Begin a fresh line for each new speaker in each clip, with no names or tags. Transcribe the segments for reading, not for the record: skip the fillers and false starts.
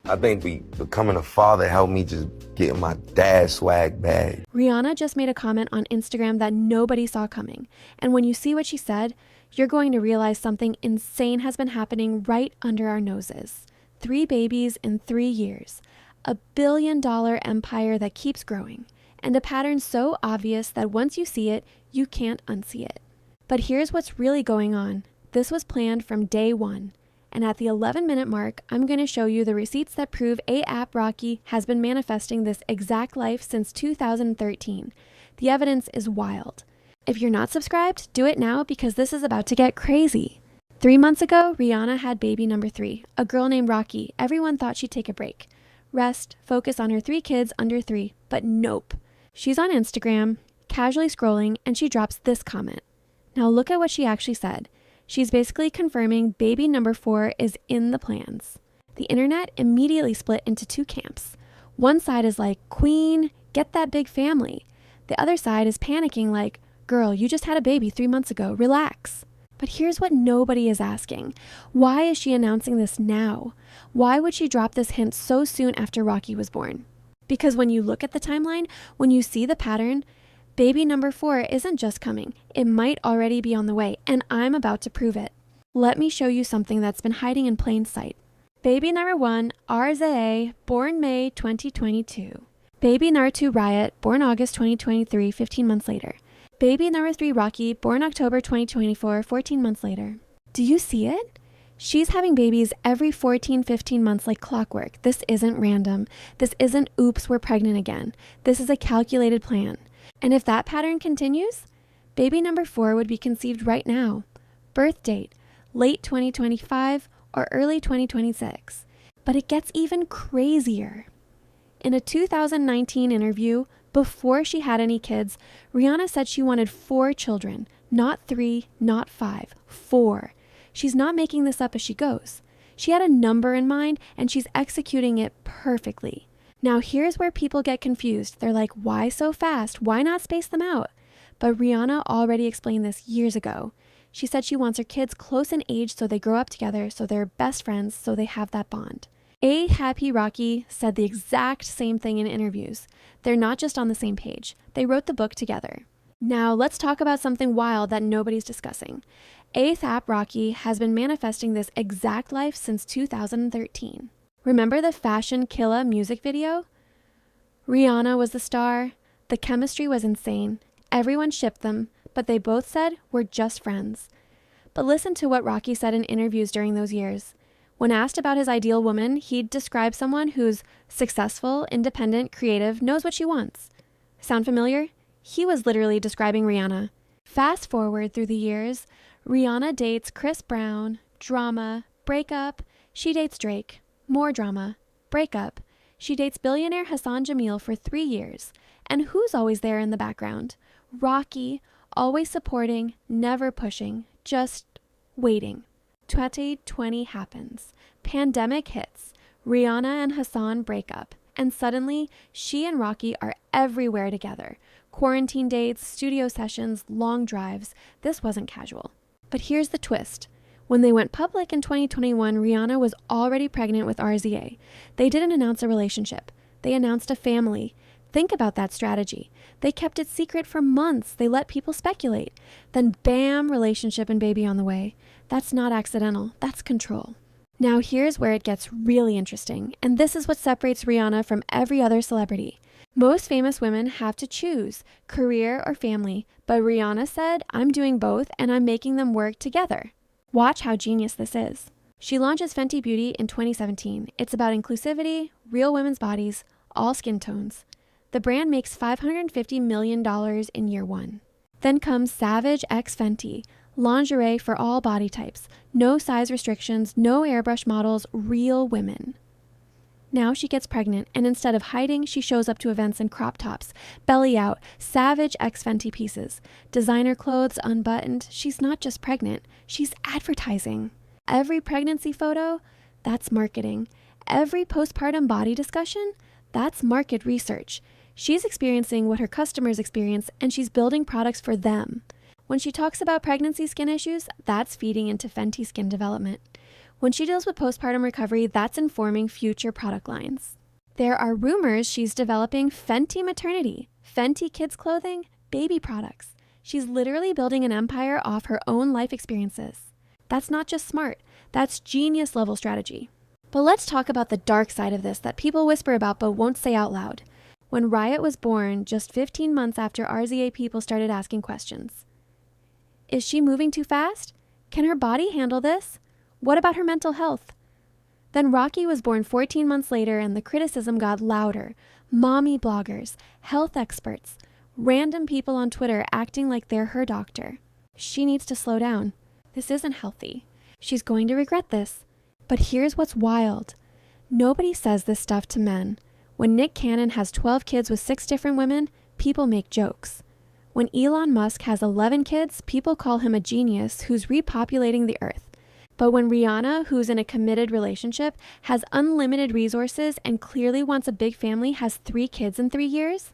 I think becoming a father helped me just get my dad swag bag.
Rihanna just made a comment on Instagram that nobody saw coming. And when you see what she said, you're going to realize something insane has been happening right under our noses. 3 babies in 3 years. A billion-dollar empire that keeps growing. And a pattern so obvious that once you see it, you can't unsee it. But here's what's really going on. This was planned from day one. And at the 11-minute mark, I'm going to show you the receipts that prove A$AP Rocky has been manifesting this exact life since 2013. The evidence is wild. If you're not subscribed, do it now because this is about to get crazy. 3 months ago, Rihanna had baby number 3, a girl named Rocky. Everyone thought she'd take a break. Rest, focus on her 3 kids under 3, but nope. She's on Instagram, casually scrolling, and she drops this comment. Now look at what she actually said. She's basically confirming baby number 4 is in the plans. The internet immediately split into 2 camps. One side is like, Queen, get that big family. The other side is panicking like, girl, you just had a baby 3 months ago, relax. But here's what nobody is asking. Why is she announcing this now? Why would she drop this hint so soon after Rocky was born? Because when you look at the timeline, when you see the pattern, baby number 4 isn't just coming. It might already be on the way, and I'm about to prove it. Let me show you something that's been hiding in plain sight. Baby number 1, RZA, born May 2022. Baby number 2, Riot, born August 2023, 15 months later. Baby number 3, Rocky, born October 2024, 14 months later. Do you see it? She's having babies every 14-15 months like clockwork. This isn't random. This isn't oops, we're pregnant again. This is a calculated plan. And if that pattern continues, baby number 4 would be conceived right now. Birth date, late 2025 or early 2026. But it gets even crazier. In a 2019 interview, before she had any kids, Rihanna said she wanted 4 children, not 3, not 5, 4. She's not making this up as she goes. She had a number in mind and she's executing it perfectly. Now here's where people get confused. They're like, why so fast? Why not space them out? But Rihanna already explained this years ago. She said she wants her kids close in age so they grow up together, so they're best friends, so they have that bond. A$AP Rocky said the exact same thing in interviews. They're not just on the same page. They wrote the book together. Now let's talk about something wild that nobody's discussing. A$AP Rocky has been manifesting this exact life since 2013. Remember the Fashion Killa music video? Rihanna was the star. The chemistry was insane. Everyone shipped them, but they both said, we're just friends. But listen to what Rocky said in interviews during those years. When asked about his ideal woman, he'd describe someone who's successful, independent, creative, knows what she wants. Sound familiar? He was literally describing Rihanna. Fast forward through the years, Rihanna dates Chris Brown, drama, breakup. She dates Drake, more drama, breakup. She dates billionaire Hassan Jamil for 3 years. And who's always there in the background? Rocky, always supporting, never pushing, just waiting. 2020 happens. Pandemic hits. Rihanna and Hassan break up. And suddenly, she and Rocky are everywhere together. Quarantine dates, studio sessions, long drives. This wasn't casual. But here's the twist. When they went public in 2021, Rihanna was already pregnant with RZA. They didn't announce a relationship. They announced a family. Think about that strategy. They kept it secret for months. They let people speculate. Then bam, relationship and baby on the way. That's not accidental. That's control. Now here's where it gets really interesting. And this is what separates Rihanna from every other celebrity. Most famous women have to choose career or family. But Rihanna said, I'm doing both and I'm making them work together. Watch how genius this is. She launches Fenty Beauty in 2017. It's about inclusivity, real women's bodies, all skin tones. The brand makes $550 million in year 1. Then comes Savage x Fenty, lingerie for all body types, no size restrictions, no airbrush models, real women. Now she gets pregnant, and instead of hiding, she shows up to events in crop tops, belly out, Savage x Fenty pieces, designer clothes unbuttoned. She's not just pregnant, she's advertising. Every pregnancy photo, that's marketing. Every postpartum body discussion, that's market research. She's experiencing what her customers experience, and she's building products for them. When she talks about pregnancy skin issues, that's feeding into Fenty skin development. When she deals with postpartum recovery, that's informing future product lines. There are rumors she's developing Fenty maternity, Fenty kids clothing, baby products. She's literally building an empire off her own life experiences. That's not just smart, that's genius level strategy. But let's talk about the dark side of this that people whisper about but won't say out loud. When Riot was born, just 15 months after RZA people started asking questions. Is she moving too fast? Can her body handle this? What about her mental health? Then Rocky was born 14 months later and the criticism got louder. Mommy bloggers, health experts, random people on Twitter acting like they're her doctor. She needs to slow down. This isn't healthy. She's going to regret this. But here's what's wild. Nobody says this stuff to men. When Nick Cannon has 12 kids with 6 different women, people make jokes. When Elon Musk has 11 kids, people call him a genius who's repopulating the earth. But when Rihanna, who's in a committed relationship, has unlimited resources and clearly wants a big family, has 3 kids in 3 years?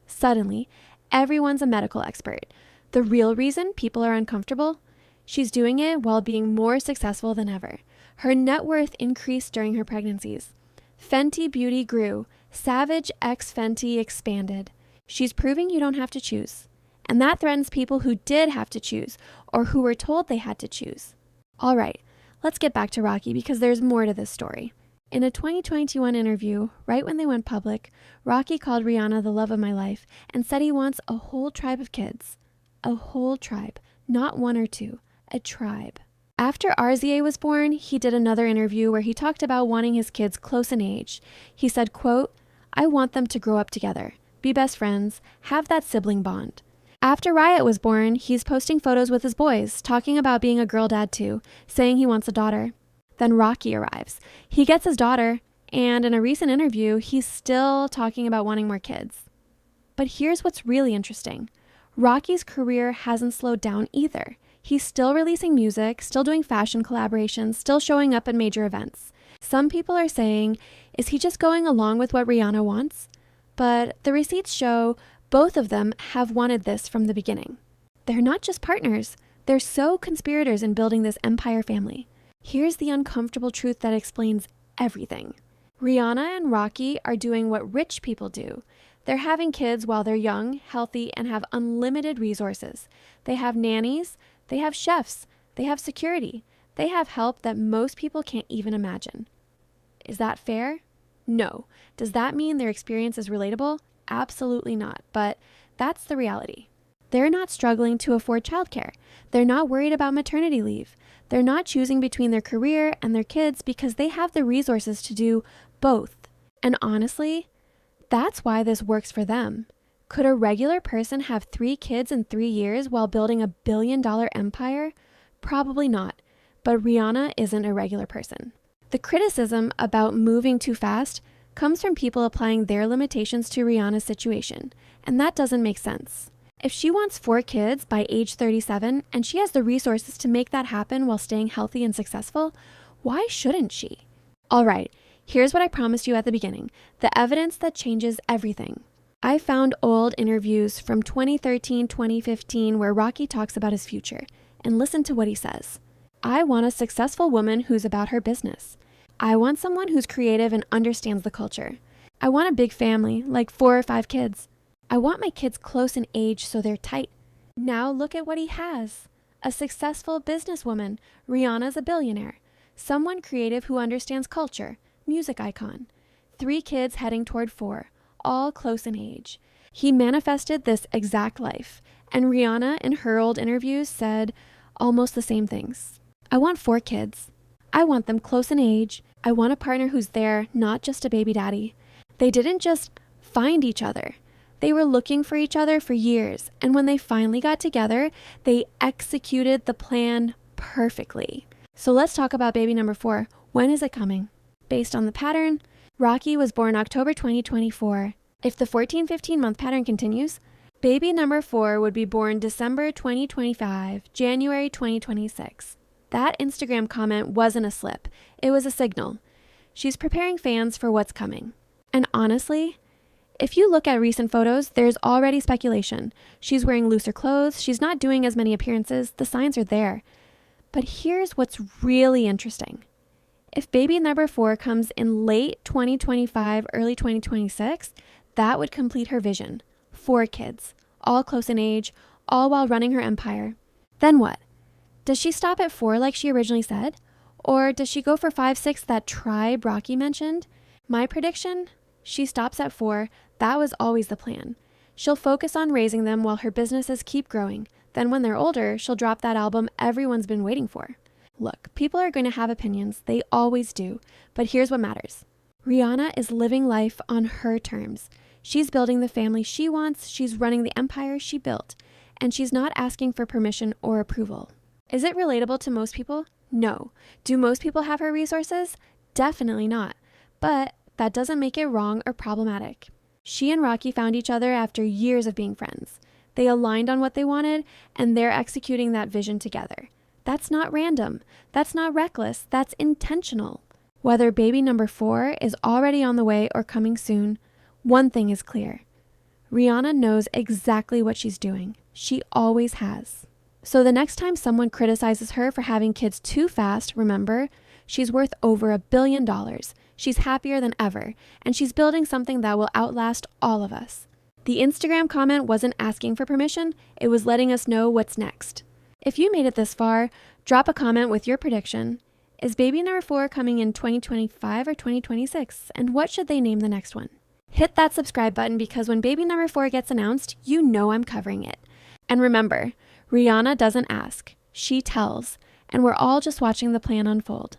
Suddenly, everyone's a medical expert. The real reason people are uncomfortable? She's doing it while being more successful than ever. Her net worth increased during her pregnancies. Fenty Beauty grew. Savage X Fenty expanded. She's proving you don't have to choose. And that threatens people who did have to choose or who were told they had to choose. All right, let's get back to Rocky because there's more to this story. In a 2021 interview, right when they went public, Rocky called Rihanna the love of my life and said he wants a whole tribe of kids. A whole tribe, not 1 or 2, a tribe. After RZA was born, he did another interview where he talked about wanting his kids close in age. He said, quote, "I want them to grow up together, be best friends, have that sibling bond." After Riot was born, he's posting photos with his boys, talking about being a girl dad too, saying he wants a daughter. Then Rocky arrives. He gets his daughter, and in a recent interview, he's still talking about wanting more kids. But here's what's really interesting. Rocky's career hasn't slowed down either. He's still releasing music, still doing fashion collaborations, still showing up at major events. Some people are saying, is he just going along with what Rihanna wants? But the receipts show both of them have wanted this from the beginning. They're not just partners, they're co-conspirators in building this empire family. Here's the uncomfortable truth that explains everything. Rihanna and Rocky are doing what rich people do. They're having kids while they're young, healthy, and have unlimited resources. They have nannies, they have chefs, they have security, they have help that most people can't even imagine. Is that fair? No. Does that mean their experience is relatable? Absolutely not, but that's the reality. They're not struggling to afford childcare. They're not worried about maternity leave. They're not choosing between their career and their kids because they have the resources to do both. And honestly, that's why this works for them. Could a regular person have 3 kids in 3 years while building a billion-dollar empire? Probably not, but Rihanna isn't a regular person. The criticism about moving too fast comes from people applying their limitations to Rihanna's situation, and that doesn't make sense. If she wants 4 kids by age 37 and she has the resources to make that happen while staying healthy and successful, why shouldn't she? All right, here's what I promised you at the beginning, the evidence that changes everything. I found old interviews from 2013-2015 where Rocky talks about his future, and listen to what he says. I want a successful woman who's about her business. I want someone who's creative and understands the culture. I want a big family, like 4 or 5 kids. I want my kids close in age so they're tight. Now look at what he has. A successful businesswoman. Rihanna's a billionaire. Someone creative who understands culture. Music icon. 3 kids heading toward 4, all close in age. He manifested this exact life, and Rihanna in her old interviews said almost the same things. I want 4 kids. I want them close in age. I want a partner who's there, not just a baby daddy. They didn't just find each other. They were looking for each other for years, and when they finally got together, they executed the plan perfectly. So let's talk about baby number 4. When is it coming? Based on the pattern, Rocky was born October 2024. If the 14-15 month pattern continues, baby number 4 would be born December 2025, January 2026. That Instagram comment wasn't a slip. It was a signal. She's preparing fans for what's coming. And honestly, if you look at recent photos, there's already speculation. She's wearing looser clothes. She's not doing as many appearances. The signs are there. But here's what's really interesting. If baby number 4 comes in late 2025, early 2026, that would complete her vision. 4 kids, all close in age, all while running her empire. Then what? Does she stop at 4 like she originally said? Or does she go for 5, 6 that tribe Rocky mentioned? My prediction? She stops at 4. That was always the plan. She'll focus on raising them while her businesses keep growing. Then when they're older, she'll drop that album everyone's been waiting for. Look, people are going to have opinions. They always do. But here's what matters. Rihanna is living life on her terms. She's building the family she wants. She's running the empire she built. And she's not asking for permission or approval. Is it relatable to most people? No. Do most people have her resources? Definitely not. But that doesn't make it wrong or problematic. She and Rocky found each other after years of being friends. They aligned on what they wanted, and they're executing that vision together. That's not random. That's not reckless. That's intentional. Whether baby number 4 is already on the way or coming soon, one thing is clear. Rihanna knows exactly what she's doing. She always has. So the next time someone criticizes her for having kids too fast, remember, she's worth over $1 billion. She's happier than ever, and she's building something that will outlast all of us. The Instagram comment wasn't asking for permission, it was letting us know what's next. If you made it this far, drop a comment with your prediction. Is baby number 4 coming in 2025 or 2026? And what should they name the next one? Hit that subscribe button because when baby number 4 gets announced, you know I'm covering it. And remember, Rihanna doesn't ask, she tells, and we're all just watching the plan unfold.